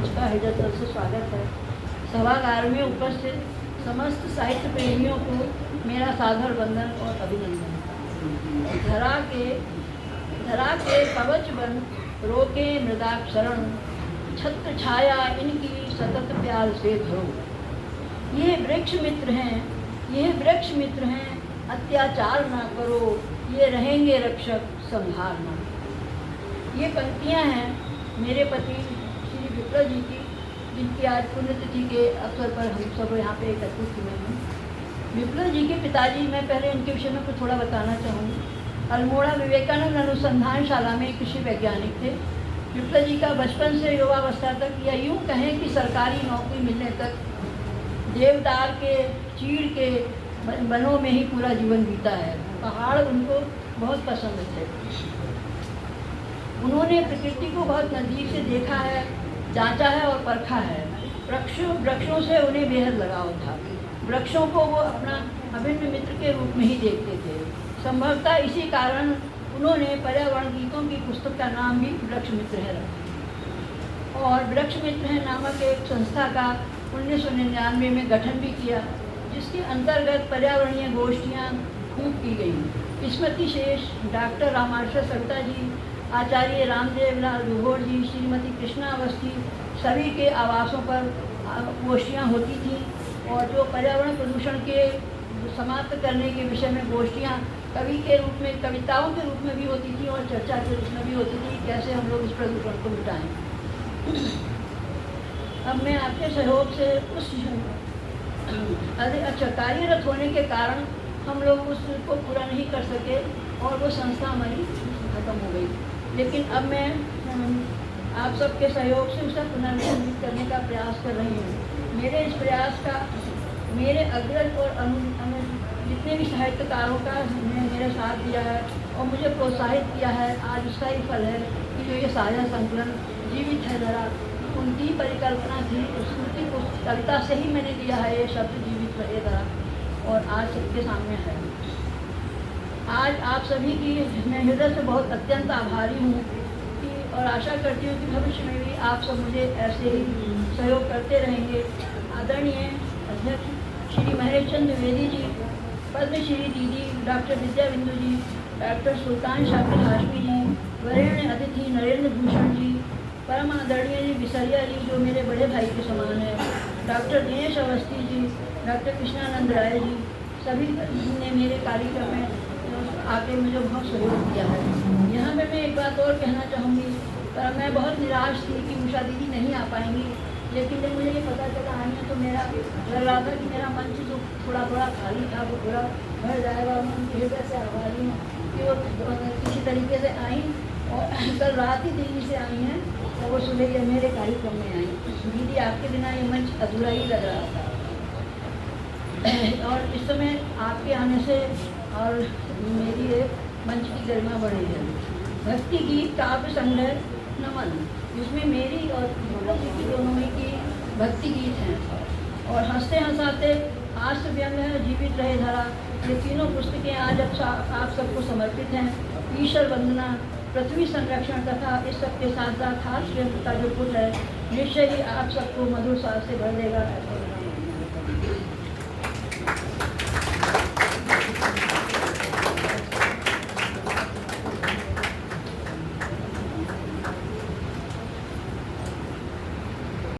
मंच का हृदय तल से स्वागत है। सभागार में उपस्थित समस्त साहित्य प्रेमियों को मेरा सादर वंदन और अभिनंदन। धरा के कवच बन रोके मृदाक्षरण, छत्र छाया इनकी सतत प्यार से धरो। ये वृक्ष मित्र हैं, अत्याचार ना करो, ये रहेंगे रक्षक संहारना। ये पंक्तियाँ हैं मेरे पति श्री विप्लव जी की, जिनकी आज पुण्यतिथि के अवसर पर हम सब यहाँ पे एकत्रित हुए हैं। विप्लव जी के पिताजी, मैं पहले इनके विषय में कुछ थोड़ा बताना चाहूँगी। अल्मोड़ा विवेकानंद अनुसंधान शाला में कृषि वैज्ञानिक थे। विप्लव जी का बचपन से युवावस्था तक, या यूँ कहें कि सरकारी नौकरी मिलने तक, देवदार के चीड़ के वनों में ही पूरा जीवन बीता है। पहाड़ उनको बहुत पसंद थे। उन्होंने प्रकृति को बहुत नज़दीक से देखा है, जांचा है और परखा है। वृक्षों से उन्हें बेहद लगाव था। वृक्षों को वो अपना अभिन्न मित्र के रूप में ही देखते थे। संभवतः इसी कारण उन्होंने पर्यावरण गीतों की पुस्तक का नाम भी वृक्ष मित्र है रखा, और वृक्ष मित्र है नामक एक संस्था का 1999 में गठन भी किया, जिसके अंतर्गत पर्यावरणीय गोष्ठियाँ खूब की गई। स्मृति शेष, डॉक्टर रामाशय सविता जी, आचार्य रामदेव लाल दुहोर जी, श्रीमती कृष्णा अवस्थी, सभी के आवासों पर गोष्ठियाँ होती थीं। और जो पर्यावरण प्रदूषण के समाप्त करने के विषय में गोष्ठियाँ कवि के रूप में, कविताओं के रूप में भी होती थी और चर्चा के रूप में भी होती थी, कैसे हम लोग इस प्रदूषण को मिटाएं। अब मैं आपके सहयोग से उस कार्यरत होने के कारण हम लोग उसको पूरा नहीं कर सके और वो संस्था हमारी खत्म हो गई। लेकिन अब मैं आप सबके सहयोग से उसका पुनर्जीवित करने का प्रयास कर रही हूँ। मेरे इस प्रयास का मेरे अग्रज और जितने भी साहित्यकारों का ने मेरे साथ दिया है और मुझे प्रोत्साहित किया है, आज उसका ही फल है कि जो ये साझा संकलन जीवित है धरा, उनकी परिकल्पना थी। स्मृति कविता से ही मैंने दिया है ये शब्द जीवित रहे धरा, और आज सबके सामने है। आज आप सभी की मैं हृदय से बहुत अत्यंत आभारी हूँ और आशा करती हूँ कि भविष्य में भी आप सब मुझे ऐसे ही सहयोग करते रहेंगे। आदरणीय अध्यक्ष श्री महेश चंद्र द्विवेदी जी, पद्मश्री दीदी डॉक्टर विद्या बिंदु जी, डॉक्टर सुल्तान शाकिर हाशमी जी, वरेण्य अतिथि नरेंद्र भूषण जी, परम आदरणीय जी विसरिया जी जो मेरे बड़े भाई के समान है, डॉक्टर दिनेश अवस्थी जी, डॉक्टर कृष्णानंद राय जी, सभी ने मेरे कार्यक्रम में आके मुझे बहुत सहयोग किया है। यहाँ पे मैं एक बात और कहना चाहूँगी, पर मैं बहुत निराश थी कि उषा दीदी नहीं आ पाएंगी, लेकिन जब मुझे ये पता चला आई है तो मेरा लग रहा था कि मेरा मंच जो थोड़ा थोड़ा खाली था वो पूरा भर जाएगा। मैं उनकी हृदय से आभारी हूँ कि वो किसी तरीके से आई, और कल रात ही दिल्ली से आई हैं और वो सुबह के मेरे कार्यक्रम में आई। दीदी आपके बिना ये मंच अधूरा ही लग रहा था, और इस समय आपके आने से और मेरी मंच की गरिमा बढ़ी है। भक्ति गीत काव्य संग्रह नमन, जिसमें मेरी और विप्लव जी की दोनों ही की भक्ति गीत हैं, और हंसते हंसाते, हास्य व्यंग है, जीवित रहे धरा, ये तीनों पुस्तकें आज आप सबको समर्पित हैं। ईश्वर वंदना, पृथ्वी संरक्षण तथा इस सब के साथ साथ हास्य व्यंग का जो पुट है, निश्चय ही आप सबको मधुर साल से भर देगा।